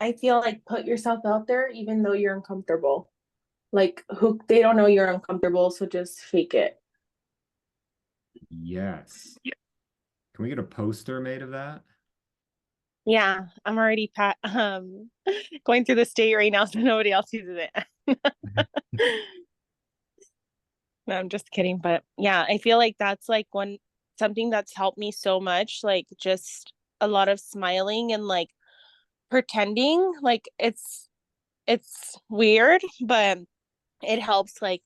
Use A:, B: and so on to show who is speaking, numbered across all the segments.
A: I feel like put yourself out there even though you're uncomfortable. Like who they don't know you're uncomfortable, so just fake it.
B: Yes. Can we get a poster made of that?
A: Yeah, I'm already going through the state right now, so nobody else uses it. No, I'm just kidding. But yeah, I feel like that's like one something that's helped me so much, like just a lot of smiling and like pretending. Like it's weird, but it helps like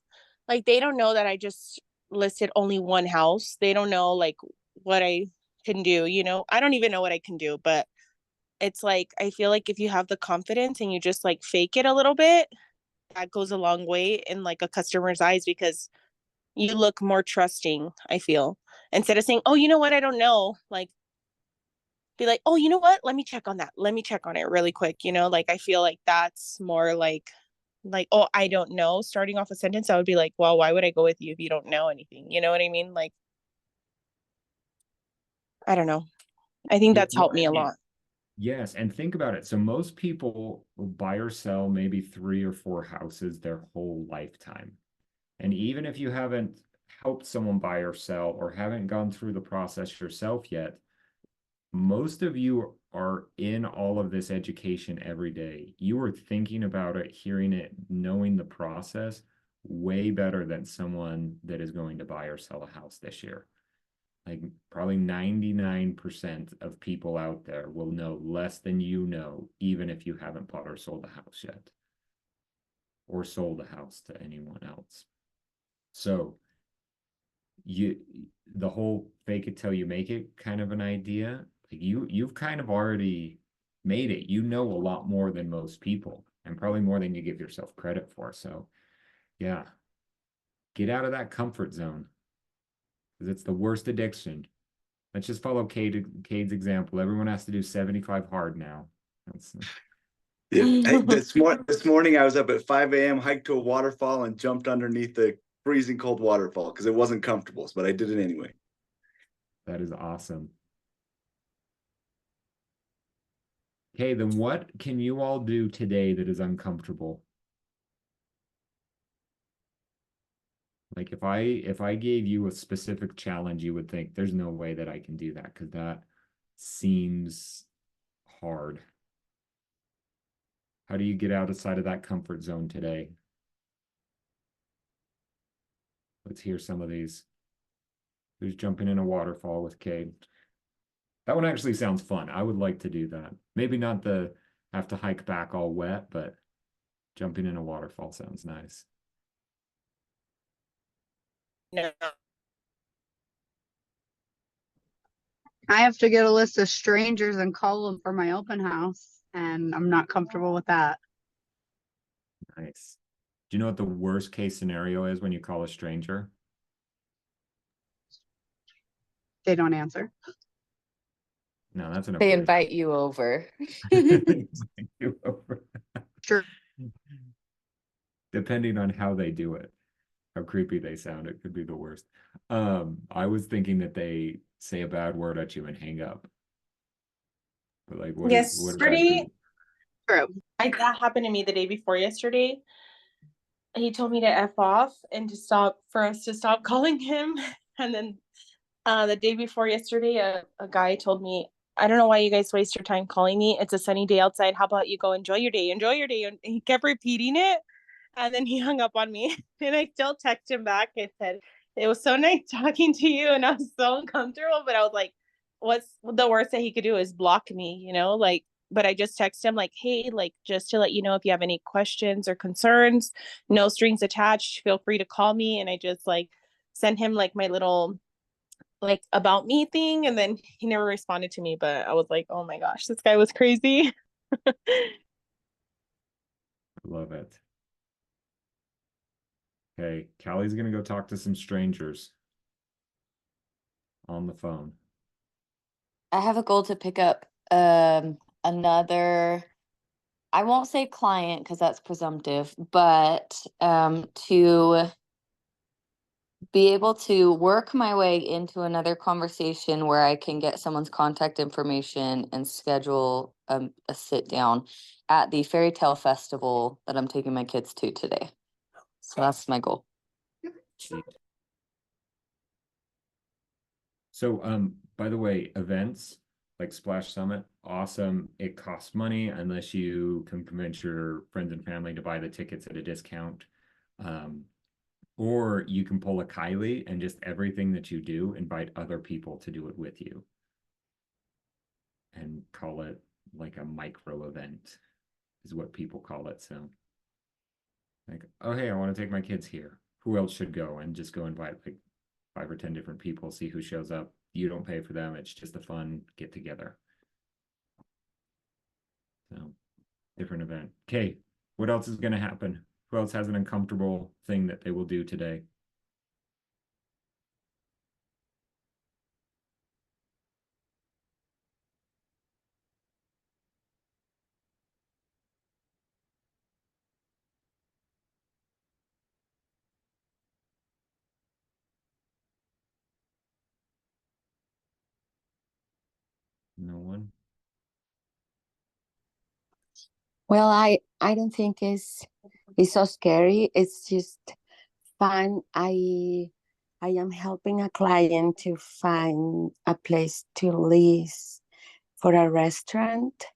A: they don't know that I just listed only one house. They don't know like what I can do, you know. I don't even know what I can do, but it's like I feel like if you have the confidence and you just like fake it a little bit, that goes a long way in like a customer's eyes because you look more trusting, I feel. Instead of saying, "Oh, you know what? I don't know." Like be like, "Oh, you know what? Let me check on that. Let me check on it really quick." You know, like I feel like that's more like, "Oh, I don't know." Starting off a sentence, I would be like, "Well, why would I go with you if you don't know anything?" You know what I mean? Like I don't know. I think
B: Yeah,
A: that's helped me a lot.
B: yes, and think about it. So most people will buy or sell maybe three or four houses their whole lifetime. And even if you haven't helped someone buy or sell or haven't gone through the process yourself yet, most of you are in all of this education every day. You are thinking about it, hearing it, knowing the process way better than someone that is going to buy or sell a house this year. Like probably 99% of people out there will know less than you know, even if you haven't bought or sold a house yet, or sold a house to anyone else. So you the whole fake it till you make it kind of an idea, like you've kind of already made it. You know a lot more than most people, and probably more than you give yourself credit for. So yeah, get out of that comfort zone because it's the worst addiction. Let's just follow Cade's example. Everyone has to do 75 hard now. That's
C: Yeah. Hey, this morning I was up at 5 a.m., hiked to a waterfall, and jumped underneath the freezing cold waterfall because it wasn't comfortable, but I did it anyway.
B: that is awesome. Okay, then what can you all do today that is uncomfortable? Like if I gave you a specific challenge, you would think there's no way that I can do that because that seems hard. How do you get outside of that comfort zone today? Let's hear some of these. Who's jumping in a waterfall with Cade? That one actually sounds fun. I would like to do that. Maybe not the have to hike back all wet, but jumping in a waterfall sounds nice.
A: No.
D: I have to get a list of strangers and call them for my open house, and I'm not comfortable with that.
B: Nice. Do you know what the worst case scenario is when you call a stranger?
D: They don't answer.
B: No, that's an
E: They
B: avoid.
E: invite you over.
D: Sure.
B: Depending on how they do it, how creepy they sound, it could be the worst. I was thinking that they say a bad word at you and hang up. But like, what does that
A: Yesterday,
B: do?
D: True.
A: that happened to me the day before yesterday. He told me to F off and to stop for us to stop calling him. And then the day before yesterday, a guy told me, I don't know why you guys waste your time calling me. It's a sunny day outside. How about you go enjoy your day? Enjoy your day. And he kept repeating it. And then he hung up on me. And I still texted him back. I said, it was so nice talking to you. And I was so uncomfortable. But I was like, what's the worst that he could do is block me, you know? Like, but I just texted him, like, hey, like, just to let you know if you have any questions or concerns, no strings attached, feel free to call me. And I just like sent him like my little like about me thing. And then he never responded to me. But I was like, oh my gosh, this guy was crazy.
B: Love it. Okay, Callie's gonna go talk to some strangers on the phone.
E: I have a goal to pick up another, I won't say client because that's presumptive, but to be able to work my way into another conversation where I can get someone's contact information and schedule a sit down at the Fairy Tale Festival that I'm taking my kids to today. So that's my goal.
B: Sweet. So, by the way, events like Splash Summit, awesome. It costs money unless you can convince your friends and family to buy the tickets at a discount. Or you can pull a Kylie and just everything that you do, invite other people to do it with you. And call it like a micro event, is what people call it. So, like, oh, hey, I want to take my kids here. Who else should go? And just go invite like 5 or 10 different people, see who shows up. You don't pay for them. It's just a fun get together. So, different event. Okay, what else is going to happen? Who else has an uncomfortable thing that they will do today? No one?
F: Well, I don't think it's so scary. It's just fun. I am helping a client to find a place to lease for a restaurant,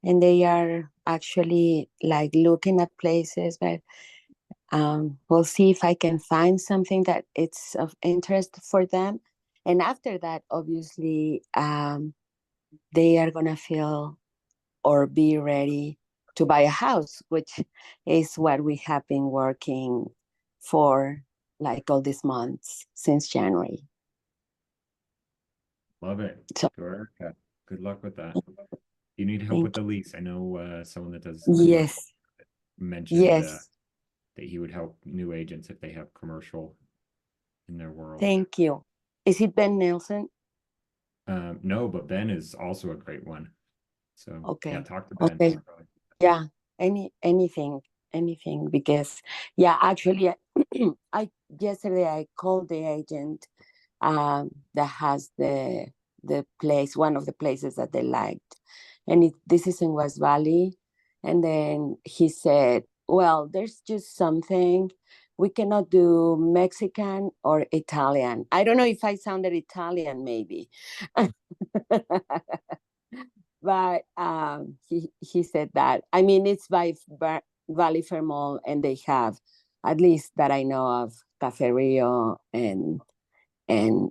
F: and they are actually like looking at places, but we'll see if I can find something that it's of interest for them. And after that, obviously, they are gonna feel or be ready to buy a house, which is what we have been working for like all these months since January.
B: Love it.
F: So,
B: Erica, good luck with that. You need help
F: thank
B: with the lease. I know someone that does
F: you.
B: commercial
F: Yes,
B: mentioned
F: yes.
B: that he would help new agents if they have commercial in their world.
F: Thank you. Is it Ben Nelson?
B: No, but Ben is also a great one. So yeah,
F: Okay.
B: talk to Ben.
F: Okay. Yeah. Anything because yeah, actually I yesterday I called the agent that has the place, one of the places that they liked. And this is in West Valley. And then he said, well, there's just something. We cannot do Mexican or Italian. I don't know if I sounded Italian, maybe. But he said that. I mean, it's by Valley Fair Mall, and they have, at least that I know of, Cafe Rio and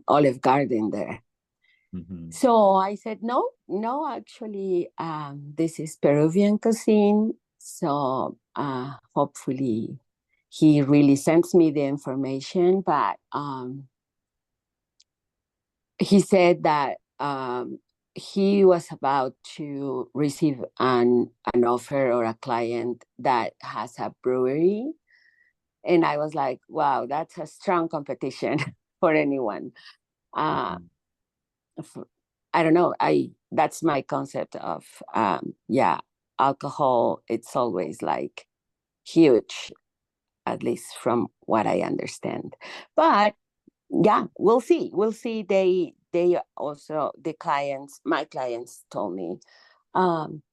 F: Olive Garden there.
B: Mm-hmm.
F: So I said, no, actually, this is Peruvian cuisine. So hopefully he really sends me the information. But he said that he was about to receive an offer or a client that has a brewery. And I was like, wow, that's a strong competition for anyone.
B: Mm-hmm.
F: I don't know. That's my concept of alcohol. It's always like huge, at least from what I understand. But yeah, we'll see. They also, my clients told me,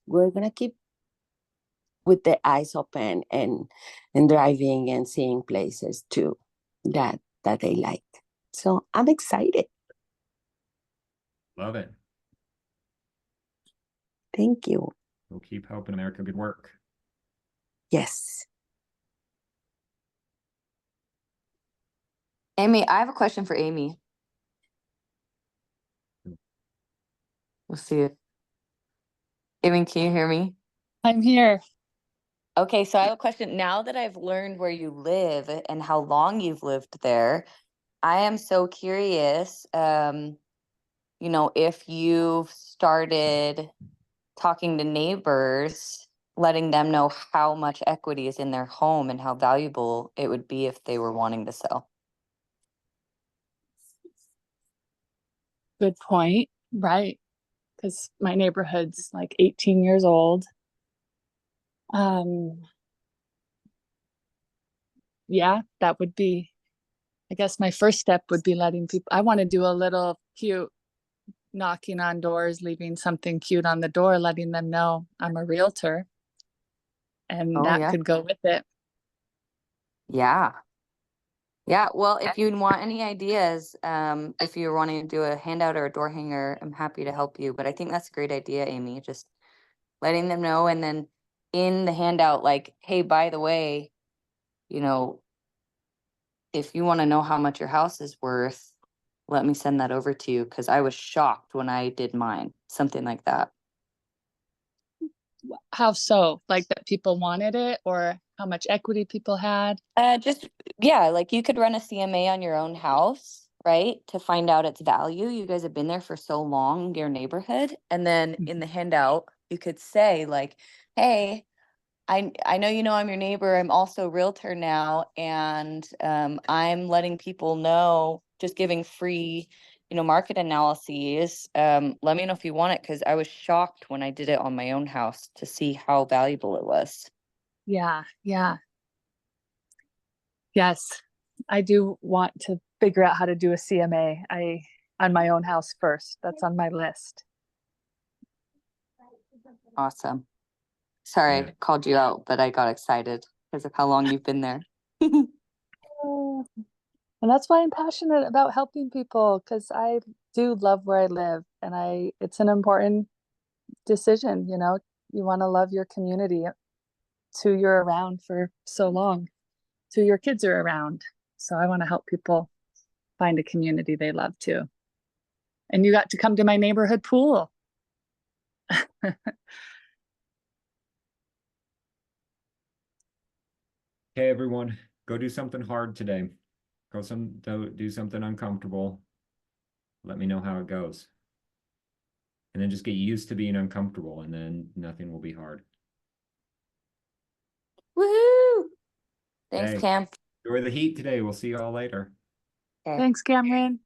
F: we're gonna keep with the eyes open and driving and seeing places too that they like. So I'm excited.
B: Love it.
F: Thank you.
B: We'll keep helping America. Good work.
F: Yes.
E: Amy, I have a question for Amy. We'll see if Amy, can you hear me?
A: I'm here.
E: Okay, so I have a question. Now that I've learned where you live and how long you've lived there, I am so curious, if you've started talking to neighbors, letting them know how much equity is in their home and how valuable it would be if they were wanting to sell.
G: Good point. Right. Because my neighborhood's like 18 years old. Yeah, that would be I guess my first step would be letting people, I want to do a little cute knocking on doors, leaving something cute on the door, letting them know I'm a realtor. And
E: Oh,
G: that
E: yeah.
G: could go with it.
E: Yeah. Yeah. Well, if you want any ideas, if you're wanting to do a handout or a door hanger, I'm happy to help you. But I think that's a great idea, Amy. Just letting them know. And then in the handout, like, hey, by the way, you know, if you want to know how much your house is worth, let me send that over to you, because I was shocked when I did mine. Something like that.
G: How so? Like that people wanted it, or how much equity people had?
E: Just, yeah, like you could run a CMA on your own house, right? To find out its value. You guys have been there for so long, your neighborhood. And then in the handout, you could say like, hey, I know you know I'm your neighbor. I'm also a realtor now, and I'm letting people know, just giving free, market analyses. Let me know if you want it, because I was shocked when I did it on my own house to see how valuable it was.
G: Yeah, yeah. Yes, I do want to figure out how to do a CMA. On my own house first. That's on my list.
E: Awesome. Sorry,
B: Yeah.
E: I called you out, but I got excited because of how long you've been there.
G: Oh, and that's why I'm passionate about helping people, because I do love where I live, and it's an important decision, you want to love your community, who you're around for so long, who your kids are around. So I want to help people find a community they love too. And you got to come to my neighborhood pool.
B: Okay, everyone, go do something hard today. Do something uncomfortable. Let me know how it goes. And then just get used to being uncomfortable, and then nothing will be hard.
E: Woohoo! Thanks,
B: Hey,
E: Cam.
B: enjoy the heat today. We'll see you all later.
E: Okay.
G: Thanks, Cameron.